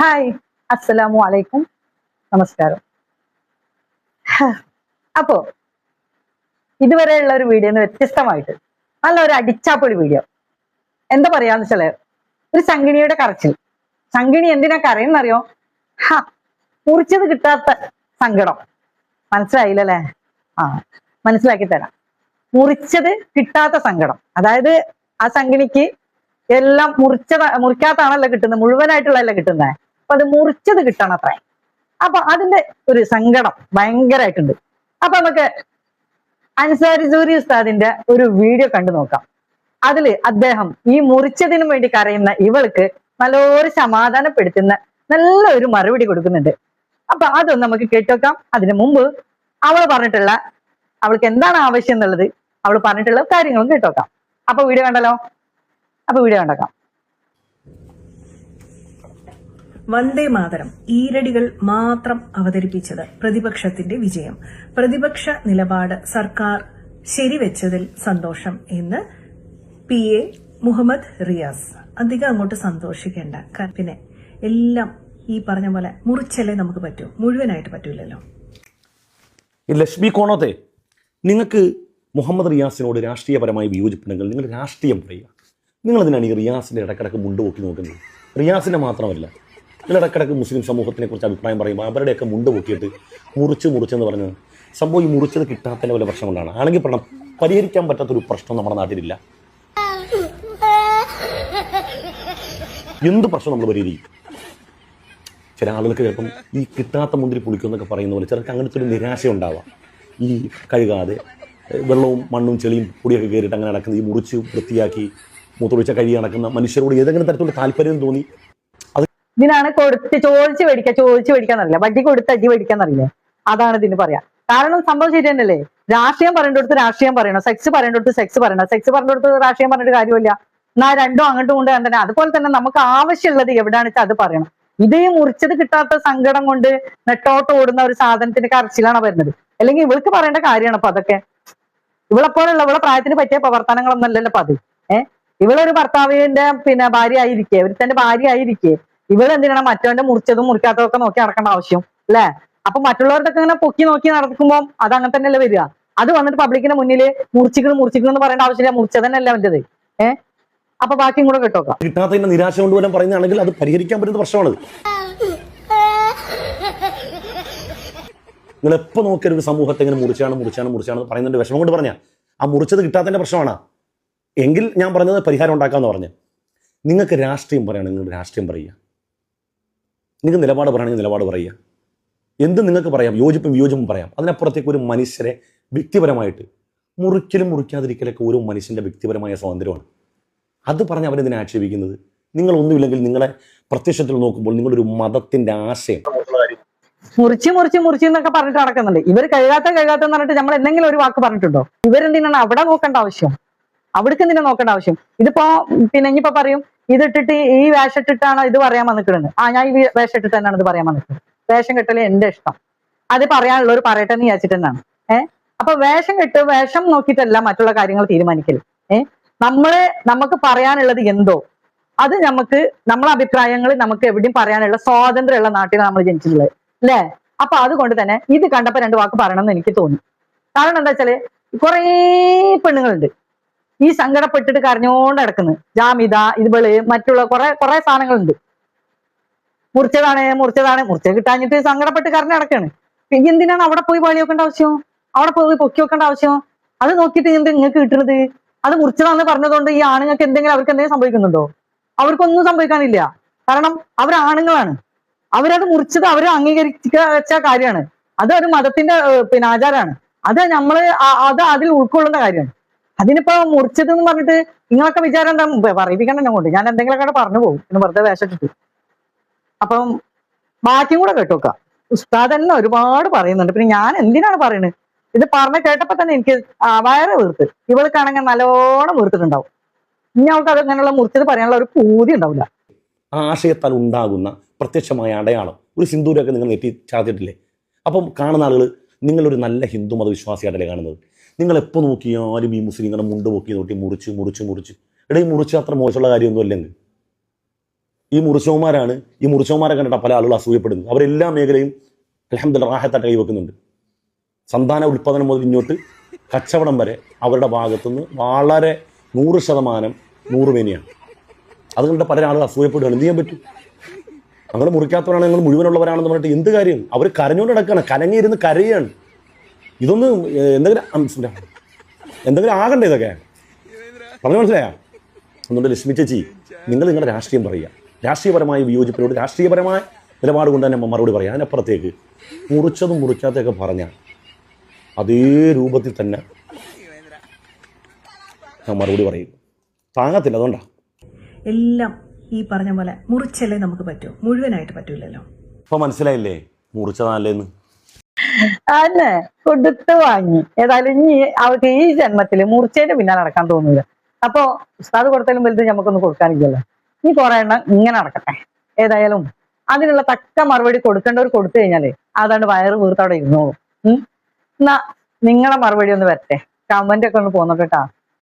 Hi, അസ്സലാമു അലൈക്കും, നമസ്കാരം. അപ്പോ ഇതുവരെയുള്ള ഒരു വീഡിയോ വ്യത്യസ്തമായിട്ട് നല്ലൊരു അടിച്ചാപ്പൊളി വീഡിയോ. എന്താ പറയാന്ന് വെച്ചാല്, ഒരു ശങ്കിണിയുടെ കരച്ചിൽ. ശങ്കിണി എന്തിനാ കരയുന്നറിയോ? മുറിച്ചത് കിട്ടാത്ത സങ്കടം. മനസ്സിലായില്ലല്ലേ? മനസ്സിലാക്കി തരാം. മുറിച്ചത് കിട്ടാത്ത സങ്കടം. അതായത് ആ ശങ്കിണിക്ക് എല്ലാം മുറിക്കാത്താണല്ലോ കിട്ടുന്നത്, മുഴുവനായിട്ടുള്ളതല്ല കിട്ടുന്നത്. അപ്പൊ അത് മുറിച്ചത് കിട്ടണം അത്ര. അപ്പൊ അതിന്റെ ഒരു സങ്കടം ഭയങ്കരമായിട്ടുണ്ട്. അപ്പൊ നമുക്ക് അൻസാരി സൂരി ഉസ്താദിന്റെ ഒരു വീഡിയോ കണ്ടു നോക്കാം. അതില് അദ്ദേഹം ഈ മുറിച്ചതിനും വേണ്ടി കരയുന്ന ഇവൾക്ക് നല്ലൊരു സമാധാനപ്പെടുത്തുന്ന നല്ലൊരു മറുപടി കൊടുക്കുന്നുണ്ട്. അപ്പൊ അതൊന്ന് നമുക്ക് കേട്ടുവെക്കാം. അതിനു മുമ്പ് അവൾക്ക് എന്താണ് ആവശ്യം എന്നുള്ളത് അവൾ പറഞ്ഞിട്ടുള്ള കാര്യങ്ങളും കേട്ടുവെക്കാം. അപ്പൊ വീഡിയോ കണ്ടല്ലോ. വന്ദേ മാതരം ഈരടികൾ മാത്രം അവതരിപ്പിച്ചത് പ്രതിപക്ഷത്തിന്റെ വിജയം. പ്രതിപക്ഷ നിലപാട് സർക്കാർ ശരിവെച്ചതിൽ സന്തോഷം എന്ന് PA മുഹമ്മദ് റിയാസ്. അധികം അങ്ങോട്ട് സന്തോഷിക്കേണ്ട. പിന്നെ എല്ലാം ഈ പറഞ്ഞ പോലെ മുറിച്ചല്ലേ നമുക്ക് പറ്റൂ, മുഴുവനായിട്ട് പറ്റൂലല്ലോ. ലക്ഷ്മി കോണത്തെ, നിങ്ങൾക്ക് മുഹമ്മദ് റിയാസിനോട് രാഷ്ട്രീയപരമായി വിയോജിപ്പുണ്ടെങ്കിൽ നിങ്ങൾ രാഷ്ട്രീയം പറയുക. നിങ്ങളതിനാണ് ഈ റിയാസിൻ്റെ ഇടക്കിടക്ക് മുണ്ടുപൊക്കി നോക്കുന്നത്. റിയാസിൻ്റെ മാത്രമല്ല, നിങ്ങൾ ഇടക്കിടക്ക് മുസ്ലിം സമൂഹത്തിനെ കുറിച്ച് അഭിപ്രായം പറയുമ്പോൾ അവരുടെയൊക്കെ മുണ്ട് പൊക്കിയിട്ട് മുറിച്ചെന്ന് പറഞ്ഞത് സംഭവം ഈ മുറിച്ചത് കിട്ടാത്തതിൻ്റെ വല്ല പ്രശ്നം കൊണ്ടാണ്. ആണെങ്കിൽ പറയണം, പരിഹരിക്കാൻ പറ്റാത്തൊരു പ്രശ്നം നമ്മുടെ നാട്ടിലില്ല. എന്ത് പ്രശ്നം നമ്മൾ പരിഹരിക്കും? ചില ആളുകൾക്ക് ചിലപ്പം ഈ കിട്ടാത്ത മുന്തിരി പുളിക്കുമെന്നൊക്കെ പറയുന്ന പോലെ ചിലർക്ക് അങ്ങനത്തെ ഒരു നിരാശ ഉണ്ടാവാം. ഈ കഴുകാതെ വെള്ളവും മണ്ണും ചെളിയും പൊടിയൊക്കെ കയറിയിട്ട് അങ്ങനെ നടക്കുന്ന ഈ മുറിച്ച് വൃത്തിയാക്കി മൂത്തൊഴിച്ച കഴി നടക്കുന്ന മനുഷ്യരോട് ഏതെങ്കിലും തരത്തിലുള്ള താല്പര്യം തോന്നി അത് ഇതിനാണ് ചോദിച്ചു മേടിക്കാന്നറിയില്ല, വണ്ടി കൊടുത്ത് അടി മേടിക്കാന്നറിയില്ലേ? അതാണ് ഇതിന് പറയാ. കാരണം സംഭവം ശരി തന്നെയല്ലേ? രാഷ്ട്രീയം പറയേണ്ടടുത്ത് രാഷ്ട്രീയം പറയണം, സെക്സ് പറയേണ്ടടുത്ത് സെക്സ് പറയണം, സെക്സ് പറയേണ്ടടുത്ത് രാഷ്ട്രീയം പറഞ്ഞിട്ട് കാര്യമില്ല. എന്നാ രണ്ടും അങ്ങോട്ടും കൊണ്ട് തന്നെ. അതുപോലെ തന്നെ നമുക്ക് ആവശ്യമുള്ളത് എവിടെയാണെന്ന് വെച്ചാൽ അത് പറയണം. ഇത് ഈ മുറിച്ചത് കിട്ടാത്ത സങ്കടം കൊണ്ട് നെട്ടോട്ട് ഓടുന്ന ഒരു സാധനത്തിന്റെ കരച്ചിലാണ് വരുന്നത്. അല്ലെങ്കിൽ ഇവൾക്ക് പറയേണ്ട കാര്യമാണ് അപ്പൊ അതൊക്കെ. ഇവളെപ്പോലുള്ള ഇവളെ പ്രായത്തിന് പറ്റിയ പ്രവർത്തനങ്ങളൊന്നും അല്ലല്ലോ അപ്പൊ അത്. ഇവളൊരു ഭർത്താവിന്റെ ഭാര്യ ആയിരിക്കേ, ഒരുത്തന്റെ ഭാര്യ ആയിരിക്കേ, ഇവളെന്തിനാണ് മറ്റവന്റെ മുറിച്ചതും മുറിക്കാത്തതും ഒക്കെ നോക്കി നടക്കേണ്ട ആവശ്യം അല്ലേ? അപ്പൊ മറ്റുള്ളവർക്ക് ഇങ്ങനെ പൊക്കി നോക്കി നടക്കുമ്പോൾ അത് അങ്ങനെ തന്നെയല്ലേ വരിക. അത് വന്നിട്ട് പബ്ലിക്കിന്റെ മുന്നിൽ മുറിച്ചിക്കണം എന്ന് പറയേണ്ട ആവശ്യമില്ല. മുറിച്ചതന്നെയല്ല അവൻ്റെത്. അപ്പൊ ബാക്കിയും കൂടെ കേട്ടോക്കാം. കിട്ടാത്തതിന്റെ നിരാശ കൊണ്ടുവരാൻ പറയുന്നതാണെങ്കിൽ അത് പരിഹരിക്കാൻ പറ്റുന്ന പ്രശ്നമാണ്. നിങ്ങൾ എപ്പോൾ നോക്കിയാൽ ഒരു സമൂഹത്തെ ഇങ്ങനെ മുറിച്ചാണ് പറയുന്നതിന്റെ വിഷമം കൊണ്ട് പറഞ്ഞാൽ ആ മുറിച്ചത് കിട്ടാത്തതിന്റെ പ്രശ്നമാണ്. എങ്കിൽ ഞാൻ പറഞ്ഞത് പരിഹാരം ഉണ്ടാക്കാമെന്ന് പറഞ്ഞ്. നിങ്ങൾക്ക് രാഷ്ട്രീയം പറയുകയാണെങ്കിൽ നിങ്ങൾ രാഷ്ട്രീയം പറയുക, നിങ്ങൾക്ക് നിലപാട് പറയുകയാണെങ്കിൽ നിലപാട് പറയുക. എന്ത് നിങ്ങൾക്ക് പറയാം, വിയോജിപ്പും പറയാം. അതിനപ്പുറത്തേക്ക് ഒരു മനുഷ്യരെ വ്യക്തിപരമായിട്ട് മുറിക്കലും മുറിക്കാതിരിക്കലൊക്കെ ഓരോ മനുഷ്യൻ്റെ വ്യക്തിപരമായ സ്വാതന്ത്ര്യമാണ്. അത് പറഞ്ഞ് അവരെന്തിനെ ആക്ഷേപിക്കുന്നത്? നിങ്ങളൊന്നുമില്ലെങ്കിൽ നിങ്ങളെ പ്രത്യക്ഷത്തിൽ നോക്കുമ്പോൾ നിങ്ങളൊരു മതത്തിന്റെ ആശയം മുറിച്ച് എന്നൊക്കെ പറഞ്ഞിട്ട് നടക്കുന്നുണ്ട്. ഇവർ കഴുകാത്തെന്ന് പറഞ്ഞിട്ട് നമ്മൾ എന്തെങ്കിലും ഒരു വാക്ക് പറഞ്ഞിട്ടുണ്ടോ? ഇവരെന്തിനാണ് അവിടെ നോക്കേണ്ട ആവശ്യം? അവിടേക്ക് എന്തിനാ നോക്കേണ്ട ആവശ്യം? ഇതിപ്പോ ഇനിയിപ്പോ പറയും ഇതിട്ടിട്ട് ഈ വേഷം ഇട്ടിട്ടാണ് ഇത് പറയാൻ വന്നിക്കുന്നത്. ഞാൻ ഈ വേഷം ഇട്ടിട്ട് തന്നെയാണ് ഇത് പറയാൻ വന്നിക്കുന്നത്. വേഷം കെട്ടല് എന്റെ ഇഷ്ടം, അത് പറയാനുള്ളവർ പറയട്ടെ എന്ന് വിചാരിച്ചിട്ട് തന്നെയാണ്. അപ്പൊ വേഷം നോക്കിയിട്ടല്ല മറ്റുള്ള കാര്യങ്ങൾ തീരുമാനിക്കല്. നമുക്ക് പറയാനുള്ളത് എന്തോ അത് നമ്മളെ അഭിപ്രായങ്ങൾ നമുക്ക് എവിടെയും പറയാനുള്ള സ്വാതന്ത്ര്യമുള്ള നാട്ടിലാണ് നമ്മൾ ജനിച്ചിട്ടുള്ളത് അല്ലേ? അപ്പൊ അതുകൊണ്ട് തന്നെ ഇത് കണ്ടപ്പോ രണ്ട് വാക്ക് പറയണം എന്ന് എനിക്ക് തോന്നി. കാരണം എന്താ വെച്ചാല് കുറേ പെണ്ണുങ്ങളുണ്ട് ഈ സങ്കടപ്പെട്ടിട്ട് കരഞ്ഞോണ്ട് കിടക്കുന്നത്. ജാമിത, ഇതുപോലെ മറ്റുള്ള കുറെ സാധനങ്ങളുണ്ട്. മുറിച്ചത് കിട്ടാഞ്ഞിട്ട് സങ്കടപ്പെട്ട് കരഞ്ഞ് നടക്കാണ്. എന്തിനാണ് അവിടെ പോയി പാളി വെക്കേണ്ട ആവശ്യം? അവിടെ പോയി പൊക്കി വെക്കേണ്ട ആവശ്യം? അത് നോക്കിയിട്ട് നിങ്ങൾക്ക് കിട്ടുന്നത് അത് മുറിച്ചതാണെന്ന് പറഞ്ഞതുകൊണ്ട് ഈ ആണുങ്ങൾക്ക് അവർക്ക് എന്തെങ്കിലും സംഭവിക്കുന്നുണ്ടോ? അവർക്കൊന്നും സംഭവിക്കാനില്ല. കാരണം അവർ ആണുങ്ങളാണ്. അവരത് മുറിച്ചത് അവർ അംഗീകരിച്ച കാര്യമാണ്. അത് ഒരു മതത്തിന്റെ ആചാരമാണ്. അത് അതിൽ ഉൾക്കൊള്ളുന്ന കാര്യമാണ്. അതിനിപ്പോ മുറിച്ചതെന്ന് പറഞ്ഞിട്ട് നിങ്ങളൊക്കെ വിചാരം എന്താ പറയിപ്പിക്കണ്ട എന്നെ കൊണ്ട്. ഞാൻ എന്തെങ്കിലുമൊക്കെ പറഞ്ഞു പോകും എന്ന് വെറുതെ വേഷിട്ടിട്ട്. അപ്പം ബാക്കിയും കൂടെ കേട്ടോക്കാം. ഉസ്താദ് തന്നെ ഒരുപാട് പറയുന്നുണ്ട്. പിന്നെ ഞാൻ എന്തിനാണ് പറയുന്നത്? ഇത് പറഞ്ഞ് കേട്ടപ്പോ തന്നെ എനിക്ക് വയറ് വീർത്ത്. ഇവൾക്കാണെങ്കിൽ നല്ലോണം വീർത്തിട്ടുണ്ടാവും. ഇനി അവൾക്ക് അത് അങ്ങനെയുള്ള മുറിച്ചത് പറയാനുള്ള ഒരു പൂതി ഉണ്ടാവില്ല. ആ ആശയത്താൽ ഉണ്ടാകുന്ന പ്രത്യക്ഷമായ അടയാളം ഒരു സിന്ദൂരമൊക്കെ നിങ്ങൾ നെറ്റി ചാർത്തിട്ടില്ലേ? അപ്പം കാണുന്ന ആളുകൾ നിങ്ങളൊരു നല്ല ഹിന്ദു മതവിശ്വാസിയായിട്ടല്ലേ കാണുന്നത്. നിങ്ങൾ എപ്പോൾ നോക്കിയാലും ഈ മുസ്ലിങ്ങളെ മുണ്ട് പൊക്കി നോക്കി മുറിച്ച് ഇടയിൽ മുറിച്ച് അത്ര മോശമുള്ള കാര്യമൊന്നും അല്ലെങ്കിൽ ഈ മുറിച്ചവന്മാരാണ് ഈ മുറിച്ചവന്മാരെ കണ്ടിട്ട് പല ആളുകൾ അസൂയപ്പെടുന്നത്. അവരെല്ലാ മേഖലയും അൽഹംദുലില്ലാഹ് റാഹത്തായിട്ട് കൈവെക്കുന്നുണ്ട്. സന്താന ഉൽപ്പാദനം മുതൽ ഇങ്ങോട്ട് കച്ചവടം വരെ അവരുടെ ഭാഗത്തുനിന്ന് വളരെ 100% 100 മേനിയാണ്. അത് കണ്ടിട്ട് പല ആളുകൾ അസൂയപ്പെടുകയാണ്. എന്ത് ചെയ്യാൻ പറ്റും? അങ്ങനെ മുറിക്കാത്തവരാണ് ഞങ്ങൾ മുഴുവനുള്ളവരാണെന്ന് പറഞ്ഞിട്ട് എന്ത് കാര്യം? അവർ കരഞ്ഞുകൊണ്ട് നടക്കുകയാണ്, കലങ്ങിയിരുന്ന് കരയാണ്. ഇതൊന്നും എന്തെങ്കിലും ആകണ്ടേ ഇതൊക്കെ? പറഞ്ഞു മനസ്സിലായാ? അതുകൊണ്ട് ലക്ഷ്മി ചേച്ചി, നിങ്ങൾ നിങ്ങളുടെ രാഷ്ട്രീയം പറയുക. രാഷ്ട്രീയപരമായ വിയോജിപ്പിനോട് രാഷ്ട്രീയപരമായ നിലപാട് കൊണ്ട് തന്നെ മറുപടി പറയുക. അതിനപ്പുറത്തേക്ക് മുറിച്ചതും മുറിക്കാത്തതൊക്കെ പറഞ്ഞാൽ അതേ രൂപത്തിൽ തന്നെ ഞാൻ മറുപടി പറയും. താങ്ങത്തില്ല. അതുകൊണ്ടാണ് എല്ലാം ഈ പറഞ്ഞ പോലെ മുറിച്ചല്ലേ നമുക്ക് പറ്റൂ, മുഴുവനായിട്ട് പറ്റൂലല്ലോ. ഇപ്പൊ മനസ്സിലായില്ലേ മുറിച്ചതാല്ലേന്ന്? അന്നെ കൊടുത്ത് വാങ്ങി. ഏതായാലും ഇനി അവർക്ക് ഈ ജന്മത്തില് മുറിച്ചതിന്റെ പിന്നാലെ നടക്കാൻ തോന്നില്ല. അപ്പൊ ഉസ്താദ് കൊടുത്താലും വലുത് നമുക്കൊന്നും കൊടുക്കാനില്ലല്ലോ. ഈ കുറെ എണ്ണം ഇങ്ങനെ നടക്കട്ടെ. ഏതായാലും അതിനുള്ള തക്ക മറുപടി കൊടുക്കേണ്ടവർ കൊടുത്തു കഴിഞ്ഞാല് അതാണ്ട് വയറ് വീർത്തവിടെ ഇരുന്നോളൂ. എന്നാ നിങ്ങളെ മറുപടി ഒന്ന് വരട്ടെ. കമന്റ് ഒക്കെ ഒന്ന് പോന്നോട്ടോ.